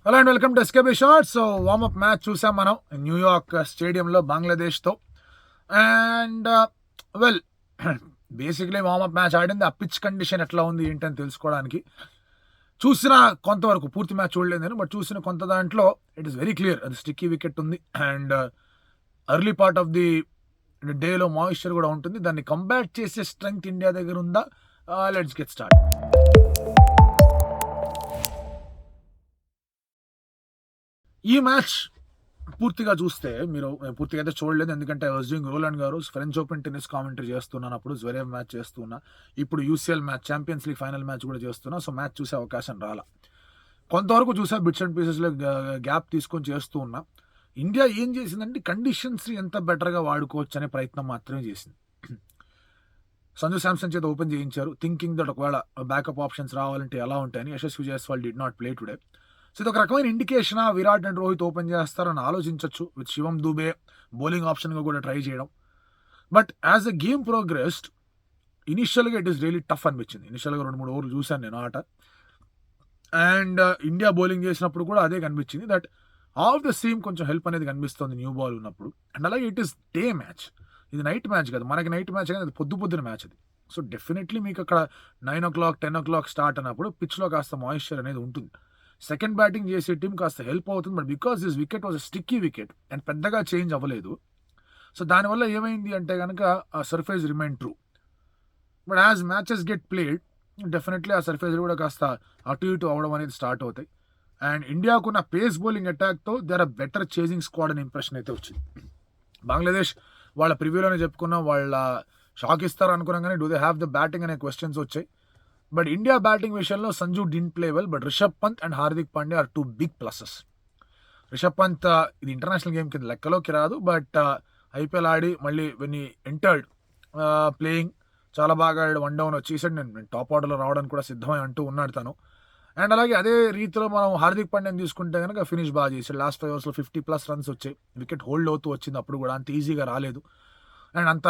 Hello and welcome to SKB short. So warm up match చూసాం మనం New York స్టేడియంలో బంగ్లాదేశ్తో. And well basically warm up match ఆడింది. ఆ పిచ్ కండిషన్ ఎట్లా ఉంది ఏంటని తెలుసుకోవడానికి చూసిన కొంతవరకు, పూర్తి మ్యాచ్ చూడలేదు నేను, బట్ చూసిన కొంత దాంట్లో ఇట్ ఈస్ వెరీ క్లియర్ అది స్టిక్కీ వికెట్ ఉంది. And early part of the డేలో మాయిశ్చర్ కూడా ఉంటుంది. దాన్ని కంబ్యాట్ చేసే స్ట్రెంగ్త్ ఇండియా దగ్గర ఉందా? Let's get start. ఈ మ్యాచ్ పూర్తిగా చూస్తే, మీరు పూర్తిగా అయితే చూడలేదు, ఎందుకంటే ఐ వాజ్ డూయింగ్ రోలాండ్ గారు ఫ్రెంచ్ ఓపెన్ టెన్నిస్ కామెంటరీ చేస్తున్నాను, అప్పుడు జ్వరేవ్ మ్యాచ్ చేస్తున్నా, ఇప్పుడు UCL match, champions league final match కూడా చేస్తున్నా. సో మ్యాచ్ చూసే అవకాశం రాలా. కొంతవరకు చూసా, బిట్స్ అండ్ పీసెస్లో గ్యాప్ తీసుకొని చేస్తూ ఉన్నా. ఇండియా ఏం చేసిందంటే కండిషన్స్ ఎంత బెటర్గా వాడుకోవచ్చు అనే ప్రయత్నం మాత్రమే చేసింది. సంజు శాంసన్ చేత ఓపెన్ చేయించారు, థింకింగ్ దట్ ఒకవేళ బ్యాకప్ ఆప్షన్స్ రావాలంటే ఎలా ఉంటాయని. Yashasvi Jaiswal did not play today. So ఇది ఒక రకమైన indication, Virat and Rohit open చేస్తారని ఆలోచించవచ్చు, విత్ శివం దూబే బౌలింగ్ ఆప్షన్గా కూడా ట్రై చేయడం. But as a game progressed, ఇనిషియల్గా ఇట్ ఈస్ రియలీ టఫ్ అనిపించింది. ఇనిషియల్గా 2-3 ఓవర్లు చూశాను నేను ఆట, అండ్ ఇండియా బౌలింగ్ చేసినప్పుడు కూడా అదే కనిపించింది, దట్ ఆఫ్ ద సీమ్ కొంచెం హెల్ప్ అనేది కనిపిస్తుంది న్యూ బాల్ ఉన్నప్పుడు. అండ్ అలాగే ఇట్ ఈస్ డే మ్యాచ్, ఇది నైట్ మ్యాచ్ కాదు, మనకి నైట్ మ్యాచ్ కానీ అది పొద్దున మ్యాచ్ అది. సో డెఫినెట్లీ మీకు అక్కడ 9 o'clock 10 o'clock స్టార్ట్ అన్నప్పుడు పిచ్లో కాస్త మాయిశ్చర్ అనేది ఉంటుంది. సెకండ్ బ్యాటింగ్ చేసే టీం కాస్త హెల్ప్ అవుతుంది. But because this wicket was sticky wicket and పెద్దగా చేంజ్ అవ్వలేదు. సో దానివల్ల ఏమైంది అంటే కనుక ఆ surface remain true. But as matches get played, definitely ఆ సర్ఫేస్ కూడా కాస్త అటు ఇటు అవ్వడం అనేది స్టార్ట్ అవుతాయి. అండ్ ఇండియాకున్న పేస్ బౌలింగ్ అటాక్తో they are better chasing squad అనే ఇంప్రెషన్ అయితే వచ్చింది. బంగ్లాదేశ్ వాళ్ళ ప్రివ్యూలోనే చెప్పుకున్నాం, వాళ్ళ షాక్ ఇస్తారు అనుకున్నాం, కానీ do they have the batting అనే క్వశ్చన్స్ వచ్చాయి. బట్ ఇండియా బ్యాటింగ్ విషయంలో Sanju didn't play well, but Rishabh Pant and Hardik Pandya are 2 big pluses. Rishabh Pant ఇది ఇంటర్నేషనల్ గేమ్ కింద లెక్కలోకి రాదు, బట్ ఐపీఎల్ ఆడి మళ్ళీ వెన్ ఈ ఎంటర్డ్ ప్లేయింగ్ చాలా బాగా ఆడాడు. 1 down వచ్చేసాడు, నేను టాప్ ఆర్డర్లో రావడానికి కూడా సిద్ధమై అంటూ ఉన్నాడు తను. అండ్ అలాగే అదే రీతిలో మనం హార్దిక్ పాండ్యాని తీసుకుంటే కనుక ఫినిష్ బాగా చేశాడు. లాస్ట్ 5 overs 50+ runs వచ్చాయి. వికెట్ హోల్డ్ అవుతూ వచ్చింది, అప్పుడు కూడా అంత ఈజీగా రాలేదు. అండ్ అంత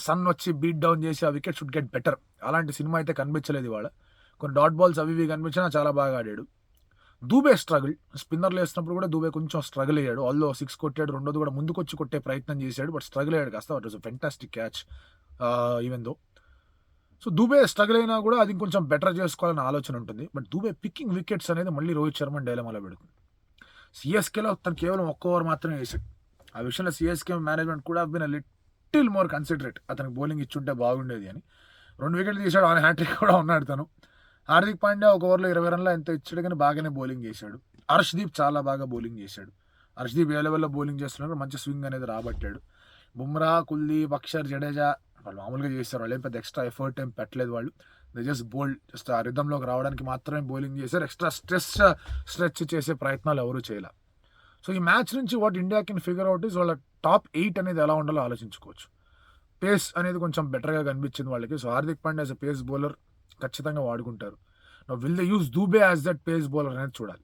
సన్ వచ్చి బీట్ డౌన్ చేసి ఆ వికెట్ షుడ్ గెట్ బెటర్, అలాంటి సినిమా అయితే కనిపించలేదు ఇవాళ. కొన్ని డాట్ బాల్స్ అవి ఇవి కనిపించినా చాలా బాగా ఆడాడు. దూబే స్ట్రగుల్, స్పిన్నర్లు వేసినప్పుడు కూడా దూబే కొంచెం స్ట్రగుల్ అయ్యాడు. ఆల్దో 6 కొట్టాడు, రెండోది కూడా ముందుకొచ్చి కొట్టే ప్రయత్నం చేశాడు, బట్ స్ట్రగుల్ అయ్యాడు కాస్త. It was a fantastic catch even though. So Dube struggle అయినా కూడా అది కొంచెం బెటర్ చేసుకోవాలని ఆలోచన ఉంటుంది. బట్ దూబే పికింగ్ వికెట్స్ అనేది మళ్ళీ రోహిత్ శర్మ డైలమాలో పెడుతుంది. సిఎస్కేలో తను కేవలం 1 over మాత్రమే వేసాడు. ఆ విషయంలో సిఎస్కే మేనేజ్మెంట్ కూడా బిన్ లిటిల్ మోర్ కన్సిడరేట్, అతనికి బౌలింగ్ ఇచ్చుంటే బాగుండేది అని. 2 వికెట్లు తీశాడు, ఆన్ హ్యాట్రిక్ కూడా ఉన్నాడు తను. హార్దిక్ పాండ్యా 1 overలో 20 runs ఎంత ఇచ్చాడు, కానీ బాగానే బౌలింగ్ చేశాడు. హర్షదీప్ చాలా బాగా బౌలింగ్ చేశాడు. హర్షదీప్ ఏ లెవెల్లో బౌలింగ్ చేస్తున్నారు, మంచి స్వింగ్ అనేది రాబట్టాడు. బుమ్రా, కుల్దీప్, అక్షర్, జడేజా వాళ్ళు మామూలుగా చేస్తారు, వాళ్ళు ఏం పెద్ద ఎక్స్ట్రా ఎఫర్ట్ ఏం పెట్టలేదు. వాళ్ళు దే జస్ట్ బోల్డ్, జస్ట్ ఆ రిథంలోకి రావడానికి మాత్రమే బౌలింగ్ చేశారు. ఎక్స్ట్రా స్ట్రెచ్ చేసే ప్రయత్నాలు ఎవరు చేయలే. సో ఈ మ్యాచ్ నుంచి what India can figure out is వాళ్ళ టాప్ 8 అనేది ఎలా ఉండాలో ఆలోచించుకోవచ్చు. పేస్ అనేది కొంచెం బెటర్గా కనిపించింది వాళ్ళకి. So Hardik Pandya as a pace bowler ఖచ్చితంగా వాడుకుంటారు. Will they use Dube as that pace bowler అనేది చూడాలి.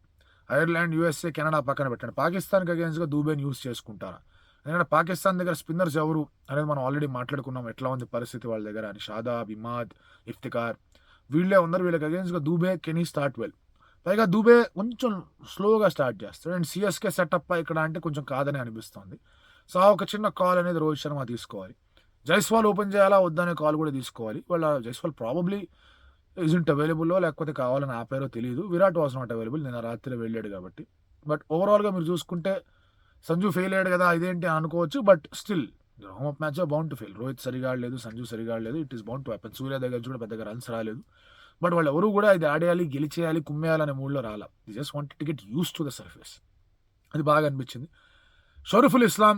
ఐర్లాండ్, యూఎస్ఏ, కెనడా పక్కన పెట్టండి, పాకిస్తాన్కి అగేన్స్ట్గా దూబేని యూస్ చేసుకుంటారా? ఎందుకంటే పాకిస్తాన్ దగ్గర స్పిన్నర్స్ ఎవరు అనేది మనం ఆల్రెడీ మాట్లాడుకున్నాం, ఎట్లా ఉంది పరిస్థితి వాళ్ళ దగ్గర అని. షాదాబ్, ఇమాద్, ఇఫ్తికార్ వీళ్ళే ఉన్నారు. వీళ్ళకి అగేన్స్ట్గా దూబే కెన్ ఈ స్టార్ట్ వెల్. పైగా దూబే కొంచెం స్లోగా స్టార్ట్ చేస్తాడు. అండ్ సిఎస్కే సెటప్ ఇక్కడ అంటే కొంచెం కాదని అనిపిస్తుంది. సో ఒక చిన్న కాల్ అనేది రోహిత్ శర్మ తీసుకోవాలి. జైస్వాల్ ఓపెన్ చేయాలా వద్దనే కాల్ కూడా తీసుకోవాలి. వాళ్ళ జైస్వాల్ ప్రాబబ్లీ ఇజంట్ అవైలబుల్లో, లేకపోతే కావాలని ఆపారో తెలియదు. విరాట్ వాజ్ నాట్ అవైలబుల్, నిన్న రాత్రి వెళ్ళాడు కాబట్టి. బట్ ఓవరాల్గా మీరు చూసుకుంటే సంజు ఫెయిల్ అయ్యాడు కదా ఇదేంటి అనుకోవచ్చు, but still home match bound to fail. Rohit సరిగా ఆడలేదు, సంజు సరిగా ఆడలేదు, it is bound to happen. Surya దగ్గర కూడా పెద్దగా రన్స్ రాలేదు. బట్ వాళ్ళు ఎవరు కూడా ఇది ఆడేయాలి, గెలిచేయాలి, కుమ్మేయాలనే మూడ్లో రాలా. The just wanted to get use to the surface. అది బాగా అనిపించింది. షరీఫుల్ ఇస్లాం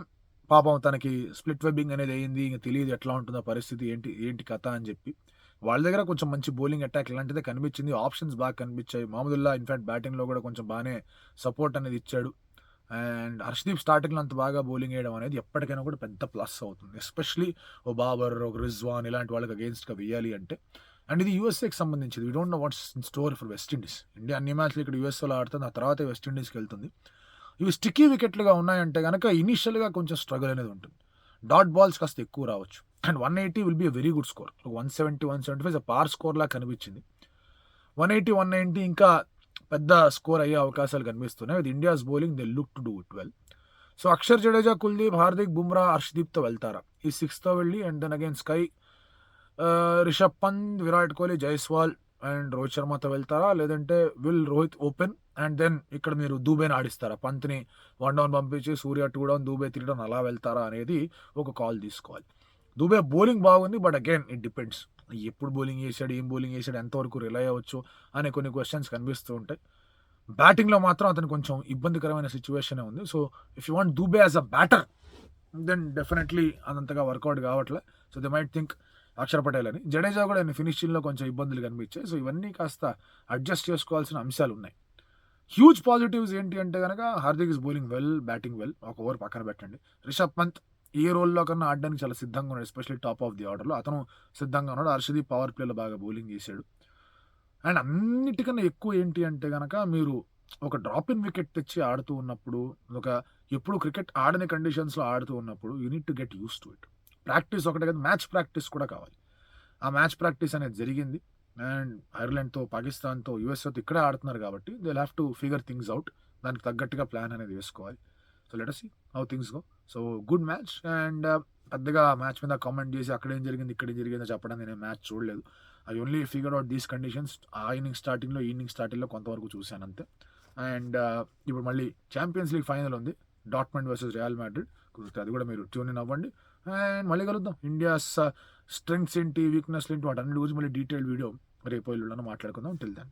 పాపం తనకి స్ప్లిట్ వెబ్బింగ్ అనేది అయింది, ఇంకా తెలియదు ఎట్లా ఉంటుందో పరిస్థితి, ఏంటి కథ అని చెప్పి. వాళ్ళ దగ్గర కొంచెం మంచి బౌలింగ్ అటాక్ ఇలాంటిదే కనిపించింది, ఆప్షన్స్ బాగా కనిపించాయి. మహమ్మదుల్లా ఇన్ఫాక్ట్ బ్యాటింగ్లో కూడా కొంచెం బాగానే సపోర్ట్ అనేది ఇచ్చాడు. అండ్ హర్షదీప్ స్టార్టింగ్లో అంత బాగా బౌలింగ్ వేయడం అనేది ఎప్పటికైనా కూడా పెద్ద ప్లస్ అవుతుంది, ఎస్పెషలీ ఓ బాబర్, ఒక రిజ్వాన్ ఇలాంటి వాళ్ళకి అగేన్స్ట్గా వేయాలి అంటే. అండ్ ఇది యూఎస్ఏకి సంబంధించింది. We don't know what's in store for West Indies. India అన్ని మ్యాచ్లు ఇక్కడ యూఎస్ఏలో ఆడుతుంది, ఆ తర్వాత వెస్టిండీస్కి వెళ్తుంది. ఇవి స్టిక్కీ వికెట్లుగా ఉన్నాయంటే కనుక ఇనిషియల్గా కొంచెం స్ట్రగుల్ అనేది ఉంటుంది. డాట్ బాల్స్ కాస్త ఎక్కువ రావచ్చు. And 180 will be a very good score. 170, 175 పార్ స్కోర్ లా కనిపించింది. 180, 190 ఇంకా పెద్ద స్కోర్ అయ్యే అవకాశాలు కనిపిస్తున్నాయి. With India's bowling they look to do it well. So Akshar Jadeja, Kuldeep, Hardik, Bumrah, హర్షదీప్తో వెళ్తారా? ఈ 6తో వెళ్ళి and then again SKY, Rishabh Pant, Virat Kohli, Jaiswal and Rohit శర్మతో వెళ్తారా? లేదంటే will Rohit open and then ఇక్కడ మీరు దూబేని ఆడిస్తారా? పంత్ని 1 డౌన్ పంపించి సూర్య 2 డౌన్, దూబే 3 డౌన్ అలా వెళ్తారా అనేది ఒక కాల్ తీసుకోవాలి. దూబే బౌలింగ్ బాగుంది, బట్ అగైన్ ఇట్ డిపెండ్స్. ఎప్పుడు బౌలింగ్ చేశాడు, ఏం బౌలింగ్ చేశాడు, ఎంతవరకు రిలై అవ్వచ్చు అనే కొన్ని క్వశ్చన్స్ కనిపిస్తూ ఉంటాయి. బ్యాటింగ్లో మాత్రం అతను కొంచెం ఇబ్బందికరమైన సిచ్యువేషనే ఉంది. So if you want Dube as a batter then definitely అదంతగా వర్కౌట్ కావట్లే. So they might think Akshar Patel అని. జడేజా కూడా ఫినిషింగ్లో కొంచెం ఇబ్బందులు కనిపించాయి. సో ఇవన్నీ కాస్త అడ్జస్ట్ చేసుకోవాల్సిన అంశాలు ఉన్నాయి. హ్యూజ్ పాజిటివ్స్ ఏంటి అంటే కనుక Hardik is bowling well, batting well, ఒక ఓవర్ పక్కన పెట్టండి. రిషబ్ పంత్ ఏ రోల్లో కన్నా ఆడడానికి చాలా సిద్ధంగా ఉన్నాడు, ఎస్పెషల్లీ టాప్ ఆఫ్ ది ఆర్డర్లో అతను సిద్ధంగా ఉన్నాడు. హర్షదీప్ పవర్ ప్లేలో బాగా బౌలింగ్ చేశాడు. అండ్ అన్నిటికన్నా ఎక్కువ ఏంటి అంటే కనుక మీరు ఒక డ్రాప్ ఇన్ వికెట్ తెచ్చి ఆడుతూ ఉన్నప్పుడు, ఒక ఎప్పుడు క్రికెట్ ఆడని కండిషన్స్లో ఆడుతూ ఉన్నప్పుడు you need to get use to it. Practice ఒకటే కదా, మ్యాచ్ ప్రాక్టీస్ కూడా కావాలి. ఆ మ్యాచ్ ప్రాక్టీస్ అనేది జరిగింది. అండ్ ఐర్లాండ్తో, పాకిస్తాన్తో, యూఎస్ఏతో ఇక్కడే ఆడుతున్నారు కాబట్టి they have to figure things out. దానికి తగ్గట్టుగా ప్లాన్ అనేది వేసుకోవాలి. So let us see how things go. So good match. And పెద్దగా మ్యాచ్ మీద కామెంట్ చేసి అక్కడేం జరిగింది, ఇక్కడేం జరిగిందో చెప్పడం నేను మ్యాచ్ చూడలేదు. I only figure out these conditions. ఆ ఇన్నింగ్ స్టార్టింగ్లో కొంతవరకు చూశాను అంతే. అండ్ ఇప్పుడు మళ్ళీ ఛాంపియన్స్ లీగ్ ఫైనల్ ఉంది, డార్ట్మండ్ వర్సెస్ రియల్ మాడ్రిడ్. కుదిరితే అది కూడా మీరు ట్యూన్ ఇన్ అవ్వండి. అండ్ మళ్ళీ కలుద్దాం. ఇండియాస్ స్ట్రెంగ్స్ ఏంటి, వీక్నెస్లు ఏంటి, వాటన్నిటి గురించి మళ్ళీ డీటెయిల్ వీడియో రేపు ఎల్లుండి మాట్లాడుకుందాం. Till then.